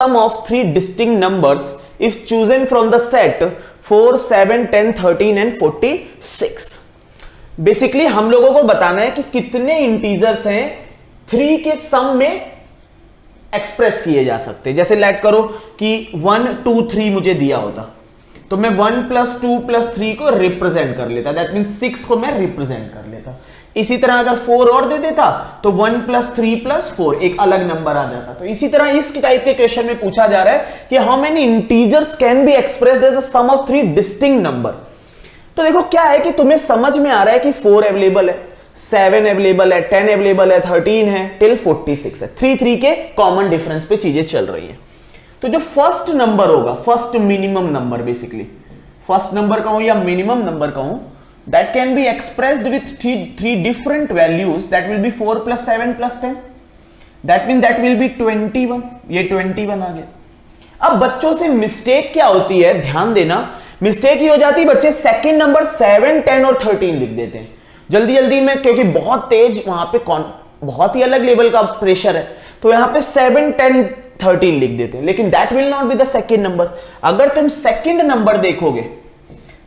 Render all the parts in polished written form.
sum of three distinct numbers if chosen from the set 4, 7, 10, 13 and 46. Basically हम लोगों को बताना है कि कितने इंटीजर्स हैं 3 के सम में एक्सप्रेस किए जा सकते हैं। जैसे लेट करो कि 1, 2, 3 मुझे दिया होता तो मैं 1 + 2 + 3 को रिप्रेजेंट कर लेता, दैट मींस 6 को मैं रिप्रेजेंट कर लेता। इसी तरह अगर 4 और दे देता तो 1 + 3 + 4 एक अलग नंबर आ जाता। तो इसी तरह इस टाइप के क्वेश्चन में पूछा जा रहा है कि how many integers can be expressed as a sum of 3 distinct number. तो देखो क्या है कि तुम्हें समझ में आ रहा है कि 4 अवेलेबल है, 7 अवेलेबल है, 10 अवेलेबल है, 13 है, टिल 46 है। 3 के कॉमन डिफरेंस पे चीजें चल रही हैं। तो जो फर्स्ट नंबर होगा, first minimum number, basically first number कहूं या मिनिमम नंबर कहूं, that can be expressed with three different values, that will be 4 + 7 + 10, that means that will be 21। ये 21 आ गया। अब बच्चों से मिस्टेक क्या होती है, ध्यान देना, मिस्टेक ही हो जाती है बच्चे सेकंड नंबर 7, 10 और 13 लिख देते हैं जल्दी जल्दी में, क्योंकि बहुत तेज वहां पे बहुत ही अलग लेवल का प्रेशर है, तो यहां पे 7, 10, 13 लिख देते हैं, लेकिन that will not be the second number. अगर तुम सेकंड नंबर देखोगे,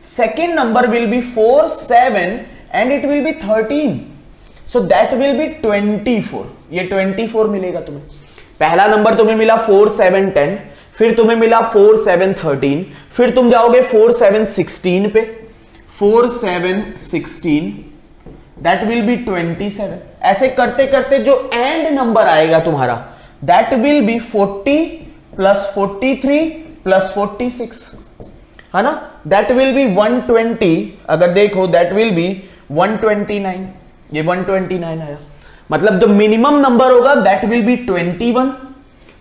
second number will be 4, 7 and it will be 13, so that will be 24। ये 24 मिलेगा तुम्हें। पहला नंबर तुम्हें मिला 4, 7, 10, फिर तुम्हें मिला 4, 7, 13, फिर तुम जाओगे 4, 7, 16 पे, 4, 7, 16, that will be 27। ऐसे करते करते जो एंड नंबर आएगा तुम्हारा, that will be 40 + 43 + 46, है ना, दैट विल बी 120। अगर देखो दैट विल बी 129, ये 129 आया। मतलब जो मिनिमम नंबर होगा दैट विल बी 21,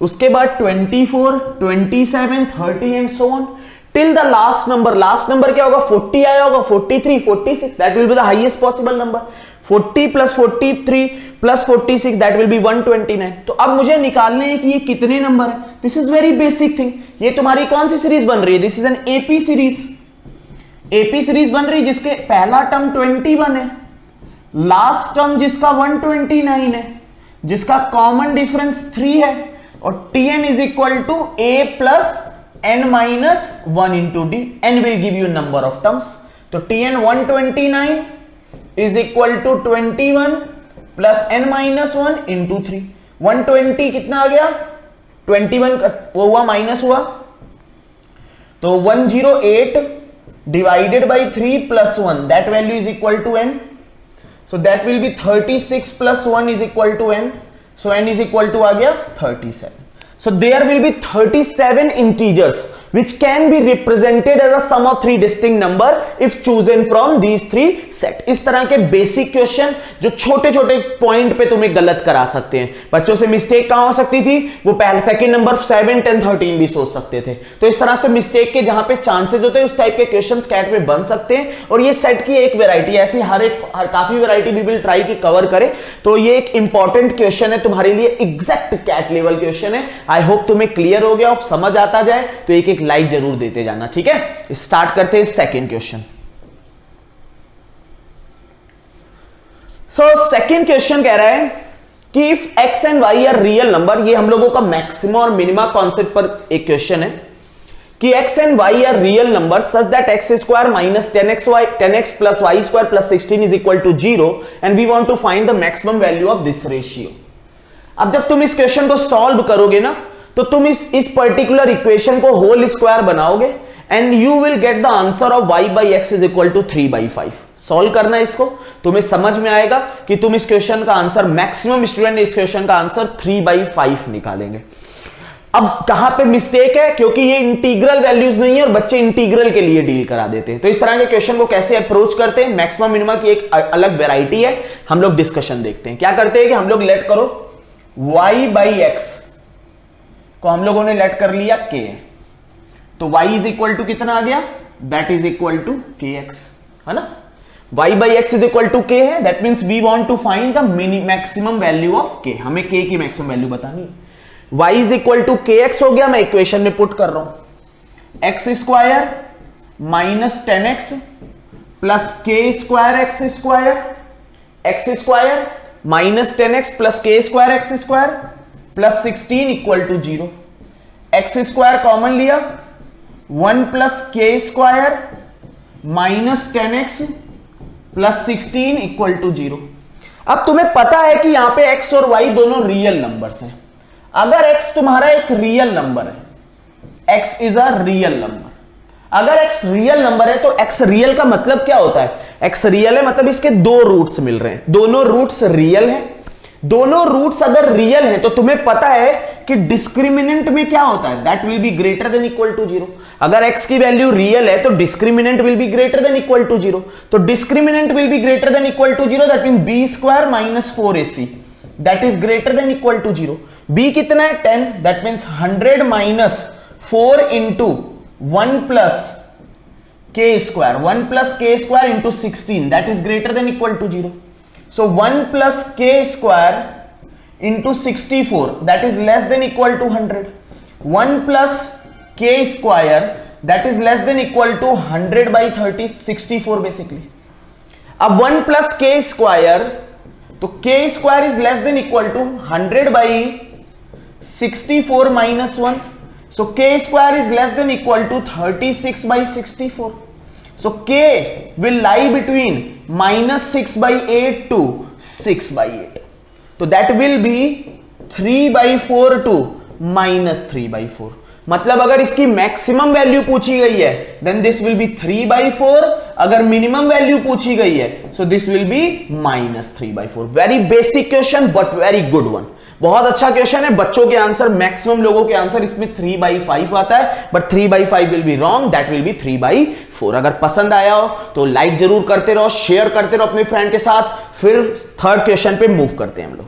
उसके बाद 24, 27, 30 and so on till the last number. Last number क्या होगा, 40 आया होगा, 43, 46, that will be the highest possible number. 40 + 43 + 46 that will B 129। तो अब मुझे निकालने हैं कि ये कितने नंबर है। This is very basic thing. ये तुम्हारी कौन सी सीरीज बन रही है, this is an AP series. AP series बन रही है जिसके पहला टर्म 21 है, लास्ट टर्म जिसका 129 है, जिसका कॉमन डिफरेंस 3 है, और Tn is equal to a + n - 1 into d। n will give you number of terms। तो Tn 129 is equal to 21 plus n - 1 into 3। 120 कितना आ गया, 21 वो हुआ माइनस हुआ, तो 108 divided by 3 + 1, that value is equal to n, so that will be 36 + 1 is equal to n, so n is equal to आ गया 37। So there will be 37 integers which can be represented as a sum of 3 distinct number if chosen from these 3 set। इस तरह के basic question जो छोटे छोटे point पे तुम्हें गलत करा सकते हैं। बच्चों से मिस्टेक कहां हो सकती थी, वो पहले सेकंड नंबर 7, 10, 13 भी सोच सकते थे। तो इस तरह से मिस्टेक के जहां पे चांसेस होते हैं उस टाइप के क्वेश्चन कैट में बन सकते हैं। और ये सेट की एक वेराइटी, ऐसी हर काफी वेराइटी भी विल ट्राई की कवर करे। तो ये एक इंपॉर्टेंट क्वेश्चन है तुम्हारे लिए, एग्जैक्ट कैट लेवल क्वेश्चन है। आई होप तुम्हें क्लियर हो गया और समझ आता जाए, तो एक एक लाइक जरूर देते जाना, ठीक है। स्टार्ट करते हैं second question. So second question कह रहा है कि if x and y are real number, ये हम लोगों का मैक्सिमा और मिनिमा कॉन्सेप्ट पर एक क्वेश्चन है कि x and y are real number such that x² - 10x + y² + 16 is equal to 0 and we want to find the maximum value of this ratio. अब जब तुम इस क्वेश्चन को सॉल्व करोगे ना, तो तुम इस पर्टिकुलर इक्वेशन को होल स्क्वायर बनाओगे and you will get the answer of y/x is equal to 3/5। Solve करना है इसको, तुम्हें समझ में आएगा कि तुम इस क्वेश्चन का आंसर, मैक्सिमम स्टूडेंट इस क्वेश्चन का आंसर 3/5 निकालेंगे। अब कहां पे मिस्टेक है, क्योंकि ये इंटीग्रल वैल्यूज नहीं है और बच्चे इंटीग्रल के लिए डील करा देते हैं। तो इस तरह के क्वेश्चन को कैसे अप्रोच करते हैं, मैक्सिमम मिनिमम की एक अलग वेराइटी है, हम लोग डिस्कशन देखते हैं। क्या करते हैं कि हम लोग लेट करो y/x को हम लोगों ने लेट कर लिया k, तो y इज इक्वल टू कितना आ गया, that is equal to kx, है ना। y/x is equal to k है, that means we want to find the maximum value of k। हमें k की मैक्सिमम वैल्यू बतानी है। y is equal to kx हो गया, मैं इक्वेशन में पुट कर रहा हूं, x² - 10x plus k² x² - 10x plus k² x² plus 16 equal to 0। X square common लिया, 1 plus k square minus 10x plus 16 equal to 0। अब तुम्हें पता है कि यहां पे x और y दोनों रियल नंबर्स हैं। अगर x तुम्हारा एक रियल नंबर है, x is a real number, अगर x रियल नंबर है तो x रियल का मतलब क्या होता है? x रियल है मतलब इसके दो रूट्स मिल रहे हैं, दोनों रूट्स रियल हैं। दोनों रूट्स अगर रियल हैं तो तुम्हें पता है कि डिस्क्रिमिनेंट में क्या होता है? That will be greater than equal to 0। अगर x की वैल्यू रियल है तो discriminant will be greater than equal to 0। तो discriminant will be greater than equal to 0, that means b square minus 4ac that is greater than equal to 0। b कितना है? 10, that means 100 minus 4 into 1 plus k square, 1 plus k square into 16 that is greater than equal to 0। So 1 plus k square into 64 that is less than equal to 100. 1 plus k square that is less than equal to 100 by 30, 64 basically. अब 1 plus k square, तो k square is less than equal to 100 by 64 minus 1. So k square is less than equal to 36 by 64. So k will lie between minus 6 by 8 to 6 by 8. तो that will be 3 by 4 to minus 3 by 4. मतलब अगर इसकी maximum value पूछी गई है then this will be 3 by 4, अगर minimum value पूछी गई है so this will be minus 3 by 4। Very basic question but very good one, बहुत अच्छा क्वेश्चन है। बच्चों के आंसर, मैक्सिमम लोगों के आंसर इसमें 3 by 5 आता है, but 3 by 5 will be wrong, that will be 3 by 4। अगर पसंद आया हो तो लाइक जरूर करते रहो, शेयर करते रहो अपने फ्रेंड के साथ। फिर थर्ड क्वेश्चन पे मूव करते हैं हम लोग।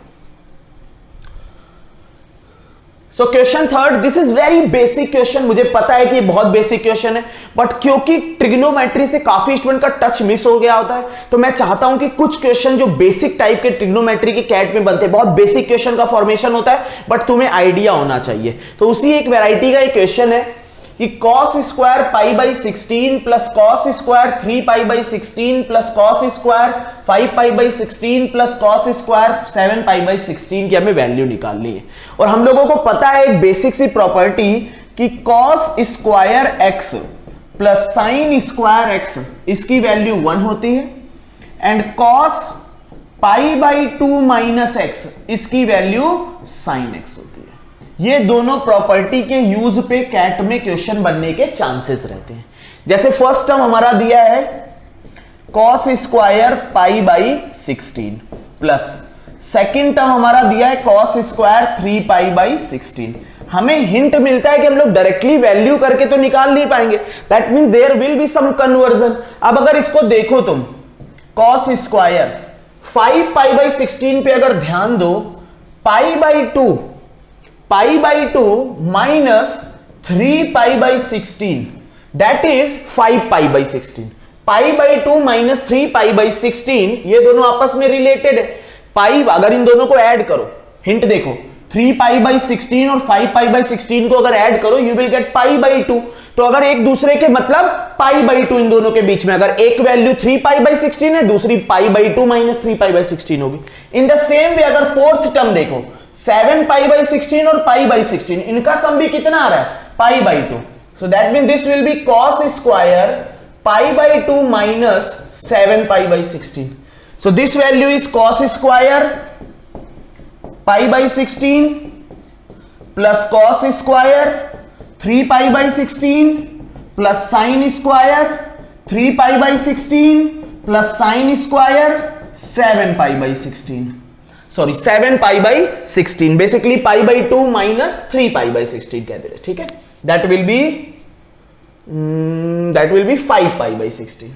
So question third, this is very basic question, मुझे पता है कि ये बहुत बेसिक क्वेश्चन है, बट क्योंकि ट्रिग्नोमेट्री से काफी स्टूडेंट का टच मिस हो गया होता है तो मैं चाहता हूं कि कुछ क्वेश्चन जो बेसिक टाइप के ट्रिग्नोमेट्री के कैट में बनते हैं, बहुत बेसिक क्वेश्चन का फॉर्मेशन होता है बट तुम्हें आइडिया होना चाहिए, तो उसी एक वैरायटी का एक क्वेश्चन है कि cos square pi by 16 plus cos square 3 pi by 16 plus cos square 5 pi by 16 plus cos square 7 pi by 16 की हमें वैल्यू निकालनी है। और हम लोगों को पता है एक बेसिक सी प्रॉपर्टी कि cos square x plus sine square x इसकी वैल्यू 1 होती है, and cos pi by 2 minus x इसकी वैल्यू साइन x होती है। ये दोनों प्रॉपर्टी के यूज पे कैट में क्वेश्चन बनने के चांसेस रहते हैं। जैसे फर्स्ट टर्म हमारा दिया है cos square pi by 16 plus second term हमारा दिया है cos स्क्वायर 3 पाई बाई 16। हमें हिंट मिलता है कि हम लोग डायरेक्टली वैल्यू करके तो निकाल नहीं पाएंगे, that mean there will be some conversion. अब अगर इसको देखो तुम, cos स्क्वायर 5 पाई बाई 16 पे अगर ध्यान दो, pi by 2 minus 3 pi by 16 that is 5 pi by 16। Pi by 2 minus 3 pi by 16 ये दोनों आपस में रिलेटेड है। पाई, अगर इन दोनों को ऐड करो, हिंट देखो, 3 पाई बाई 16 और 5 पाई बाई 16 को अगर ऐड करो you will gate pi by 2। तो अगर एक दूसरे के मतलब पाई बाई 2 इन दोनों के बीच में, अगर एक वैल्यू 3 पाई बाई 16 है, दूसरी pi by 2 minus 3 pi by 16 होगी। इन द सेम वे अगर फोर्थ टर्म देखो, 7 पाई बाई 16 और पाई बाई 16 इनका सम भी कितना आ रहा है? Pi by 2। So that mean this will B cos square pi by 2 minus 7 pi by 16। So this value is cos square pi by 16 plus cos square 3 pi by 16 plus sine square 3 pi by 16 plus sine square 7 pi by 16, sorry 7 pi by 16, basically pi by 2 minus 3 pi by 16 कह दे रहे, ठीक है। That will B 5 pi by 16,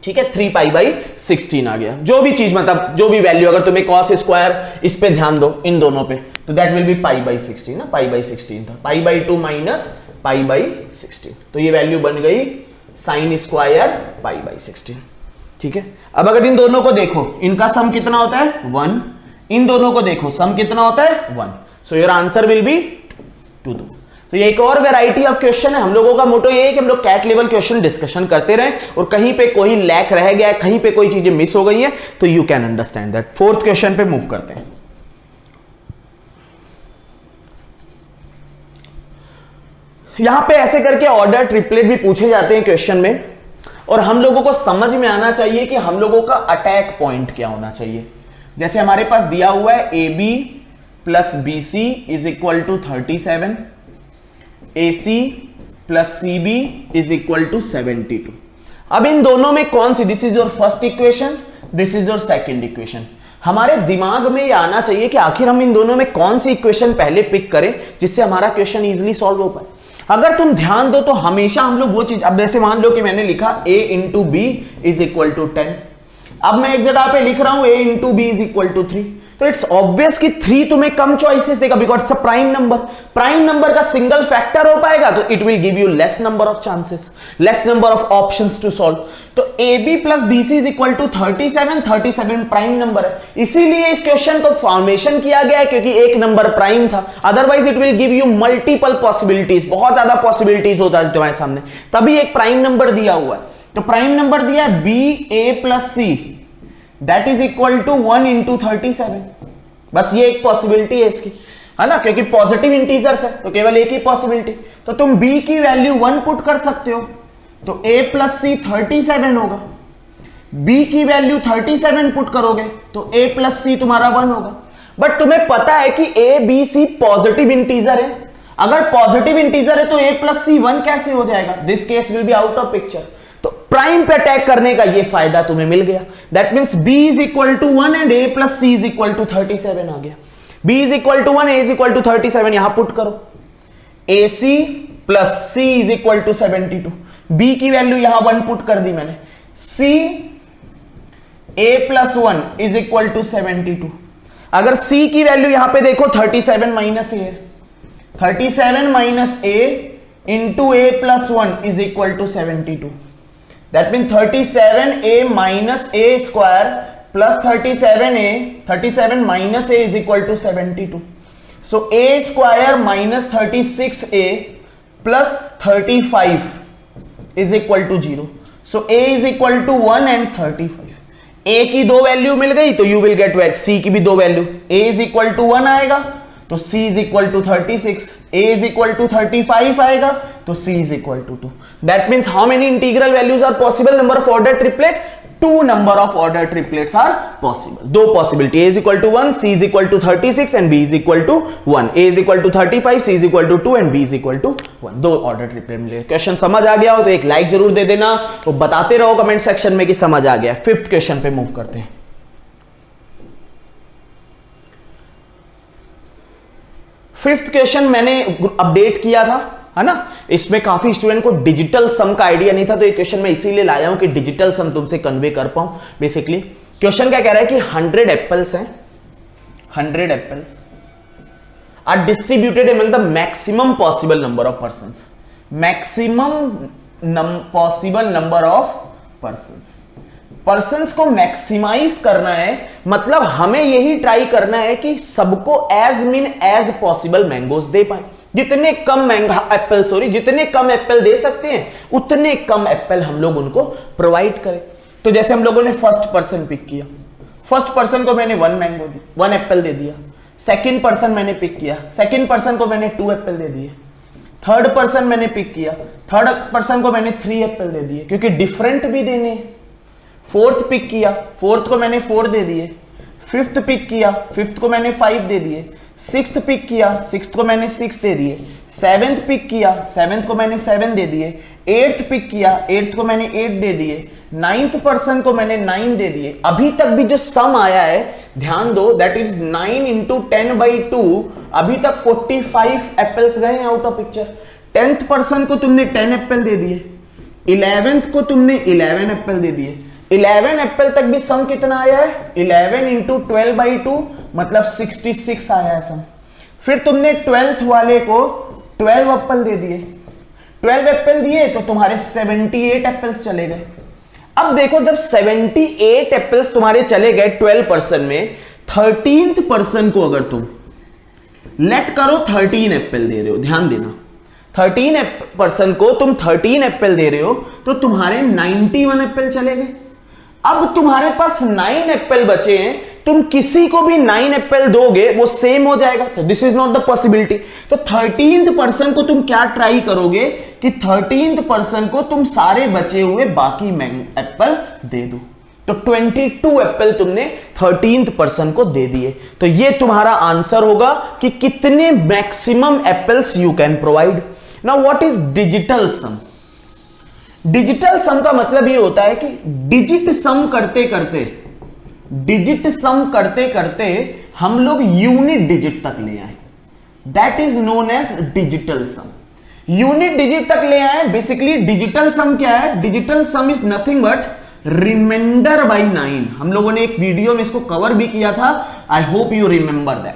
ठीक है। 3 pi by 16 आ गया। जो भी चीज, मतलब जो भी वैल्यू, अगर तुम्हें cos स्क्वायर इस पे ध्यान दो, इन दोनों पे, तो that will B pi by 16 ना, पाई बाई 16 था, pi by 2 minus pi by 16, तो ये वैल्यू बन गई साइन स्क्वायर पाई बाई 16, ठीक है। अब अगर इन दोनों को देखो, इनका सम कितना होता है? 1। इन दोनों को देखो, सम कितना होता है? 1। So your answer will be 2। तो ये एक और वैरायटी ऑफ क्वेश्चन है। हम लोगों का मोटो ये है कि हम लोग कैट लेवल क्वेश्चन डिस्कशन करते रहें, और कहीं पे कोई लैक रह गया है, कहीं पे कोई चीजें मिस हो गई है, तो you can understand that. Fourth question पे मूव करते हैं। यहां पे ऐसे करके ऑर्डर ट्रिपलेट भी पूछे जाते हैं क्वेश्चन में, और हम लोगों को समझ में आना चाहिए कि हम लोगों का अटैक पॉइंट क्या होना चाहिए। जैसे हमारे पास दिया हुआ है A B plus B C is equal to 37, A C plus C B is equal to 72। अब इन दोनों में कौन सी, this is your first equation, this is your second equation. हमारे दिमाग में ये आना चाहिए कि आखिर हम इन दोनों में कौन सी इक्वेशन पहले पिक करें जिससे हमारा क्वेश्चन इजीली सॉल्व हो पाए। अगर तुम ध्यान दो तो हमेशा हम लोग वो चीज, अब जैसे मान लो कि मैंने लिखा a into B is equal to 10, अब मैं एक जगह पे लिख रहा हूं a into B is equal to 3, तो इट्स ऑब्वियस कि 3 तुम्हें कम चॉइसेस देगा because it's a prime number. Prime number का सिंगल फैक्टर हो पाएगा तो it will give you less number of chances, less number of options to solve. तो A B plus B C is equal to 37, 37 prime number है, इसीलिए इस question को formation किया गया है क्योंकि एक नंबर प्राइम था। Otherwise it will give you multiple possibilities, बहुत ज्यादा पॉसिबिलिटीज होता है तुम्हारे सामने, तभी एक प्राइम नंबर दिया हुआ है। तो प्राइम नंबर दिया है b a plus c that is equal to 1 into 37, बस ये एक पॉसिबिलिटी है इसकी, है ना, क्योंकि पॉजिटिव इंटीजर्स है तो केवल एक ही पॉसिबिलिटी। तो तुम b की वैल्यू 1 पुट कर सकते हो तो a प्लस सी 37 होगा, b की वैल्यू 37 पुट करोगे तो a प्लस सी तुम्हारा 1 होगा। बट तुम्हें पता है कि a b c positive integer है, अगर पॉजिटिव इंटीजर है तो a प्लस सी 1 कैसे हो जाएगा, this case will be out of picture. तो प्राइम पे अटैक करने का ये फायदा तुम्हें मिल गया, that means b is equal to 1 and a plus c is equal to 37 आ गया। b is equal to 1, a is equal to 37 यहां पुट करो, ac plus c is equal to 72, b की वैल्यू यहां 1 पुट कर दी मैंने, c a plus 1 is equal to 72। अगर c की वैल्यू यहां पे देखो 37 माइनस a है, 37 minus a into a plus 1 is equal to 72, that mean 37a minus a square plus 37 minus a is equal to 72। So a square minus 36a plus 35 is equal to 0। So a is equal to 1 and 35। a की दो value मिल गई तो you will get wait c की भी दो value, a is equal to 1 आएगा तो c is equal to 36, a is equal to 35 आएगा तो c is equal to 2। That means how many integral values are possible, number of order triplet, 2 number of order triplets are possible. दो possibility, a is equal to 1, c is equal to 36 and b is equal to 1, a is equal to 35, c is equal to 2 and b is equal to 1। दो order triplet मिले। Question समझ आ गया हो तो एक like जरूर दे देना, तो बताते रहो कमेंट सेक्शन में कि समझ आ गया। फिफ्थ क्वेश्चन पे मूव करते हैं। फिफ्थ क्वेश्चन मैंने अपडेट किया था, है ना, इसमें काफी स्टूडेंट को डिजिटल सम का आइडिया नहीं था, तो ये क्वेश्चन मैं इसीलिए लाया हूं कि डिजिटल सम तुमसे कन्वे कर पाऊं। बेसिकली क्वेश्चन क्या कह रहा है कि 100 एप्पल्स हैं, 100 apples are distributed among the maximum possible number of persons, maximum possible number of persons को मैक्सिमाइज करना है, मतलब हमें यही ट्राई करना है कि सबको as many as possible mangoes दे पाए, जितने कम जितने कम एप्पल दे सकते हैं उतने कम एप्पल हम लोग उनको प्रोवाइड करें। तो जैसे हम लोगों ने फर्स्ट पर्सन पिक किया, फर्स्ट पर्सन को मैंने 1 एप्पल दे दिया, सेकंड पर्सन मैंने पिक किया, सेकंड पर्सन को मैंने 2 एप्पल दे दिए, थर्ड पर्सन मैंने पिक किया, थर्ड पर्सन को मैंने 3 एप्पल दे दिए क्योंकि डिफरेंट भी देने। फोर्थ पिक किया, फोर्थ को मैंने 4 दे दिए, फिफ्थ पिक किया, फिफ्थ को मैंने 5 दे दिए, सिक्स्थ पिक किया, सिक्स्थ को मैंने 6 दे दिए, सेवेंथ पिक किया, सेवेंथ को मैंने 7 दे दिए, एट्थ पिक किया, एट्थ को मैंने 8 दे दिए, नाइन्थ पर्सन को मैंने 9 दे दिए। अभी तक भी जो सम आया है ध्यान दो, दैट इज 9 इंटू 10/2, अभी तक 45 एप्पल्स गए हैं out of picture. 10th person को तुमने 10 एप्पल दे दिए, 11th को तुमने 11 एप्पल दे दिए, 11 एप्पल तक भी सम कितना आया है, 11 इंटू 12/2 मतलब 66 आया है सम। फिर तुमने 12th वाले को 12 एप्पल दे दिए, 12 एप्पल दिए तो तुम्हारे 78 एप्पल्स चले गए। अब देखो जब 78 एप्पल्स तुम्हारे चले गए 12 पर्सन में, 13th पर्सन को अगर तुम लेट करो 13 एप्पल दे रहे हो, ध्यान देना, 13 पर्सन को तुम 13 एप्पल दे रहे हो तो तुम्हारे 91 एप्पल चले गए। अब तुम्हारे पास 9 एप्पल बचे हैं तुम किसी को भी 9 एप्पल दोगे वो सेम हो जाएगा, this is not the possibility. तो 13th पर्सन को तुम क्या ट्राई करोगे कि 13th पर्सन को तुम सारे बचे हुए बाकी एप्पल दे दो। तो 22 एप्पल तुमने 13th पर्सन को दे दिए। तो ये तुम्हारा आंसर होगा कि कितने maximum apples you can provide. Now what is digital sum? Digital sum का मतलब ये होता है कि डिजिट सम करते करते हम लोग यूनिट डिजिट तक ले आए, that is known as digital sum. Unit digit तक ले आए। बेसिकली डिजिटल सम क्या है? Digital sum is nothing but remainder by 9। हम लोगों ने एक वीडियो में इसको कवर भी किया था, I hope you remember that.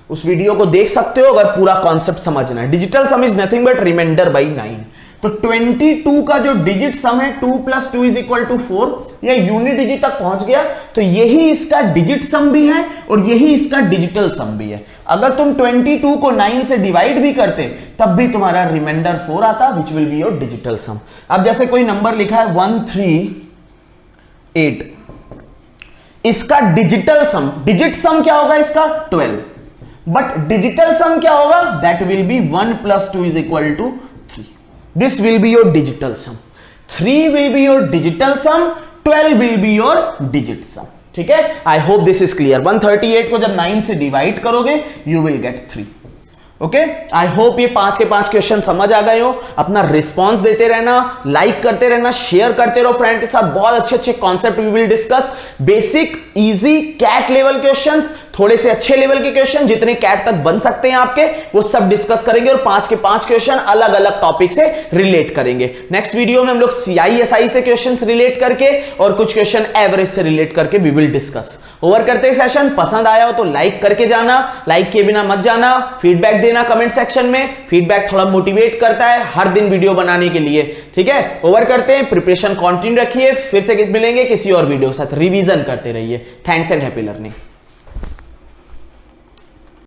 उस वीडियो को देख सकते हो अगर पूरा कॉन्सेप्ट समझना है। Digital sum is nothing but remainder by 9। तो 22 का जो डिजिट सम है 2 + 2 = 4, ये यूनिट डिजिट तक पहुंच गया। तो यही इसका डिजिट सम भी है और यही इसका डिजिटल सम भी है। अगर तुम 22 को 9 से डिवाइड भी करते तब भी तुम्हारा रिमाइंडर 4 आता, which will be your digital sum. अब जैसे कोई नंबर लिखा है 138, इसका डिजिटल सम, डिजिट सम क्या होगा इसका? 12, बट डिजिटल सम क्या होगा? That will B 1 + 2 = 3। This will be your digital sum. 3 will be your digital sum, 12 will be your digit sum. ठीक है? I hope this is clear. 138 को जब 9 से डिवाइड करोगे you will get 3. Okay, I hope ये 5 के 5 question समझ आ गए हो। अपना रिस्पॉन्स देते रहना, लाइक करते रहना, शेयर करते रहो फ्रेंड के साथ। बहुत अच्छे अच्छे concept we will discuss. Basic, easy, CAT level questions, थोड़े से अच्छे लेवल के क्वेश्चन जितने कैट तक बन सकते हैं आपके, वो सब डिस्कस करेंगे और 5 के 5 क्वेश्चन अलग अलग टॉपिक से रिलेट करेंगे। नेक्स्ट वीडियो में हम लोग CISI से क्वेश्चंस रिलेट करके और कुछ क्वेश्चन एवरेज से रिलेट करके वी विल डिस्कस। ओवर करते हैं सेशन। पसंद आया हो तो लाइक करके जाना, लाइक के बिना मत जाना। फीडबैक देना कमेंट सेक्शन में, फीडबैक थोड़ा मोटिवेट करता है हर दिन वीडियो बनाने के लिए। ठीक है, ओवर करते हैं, प्रिपरेशन कंटिन्यू रखिए। फिर से मिलेंगे किसी और वीडियो के साथ, रिवीजन करते रहिए। Thanks and happy learning.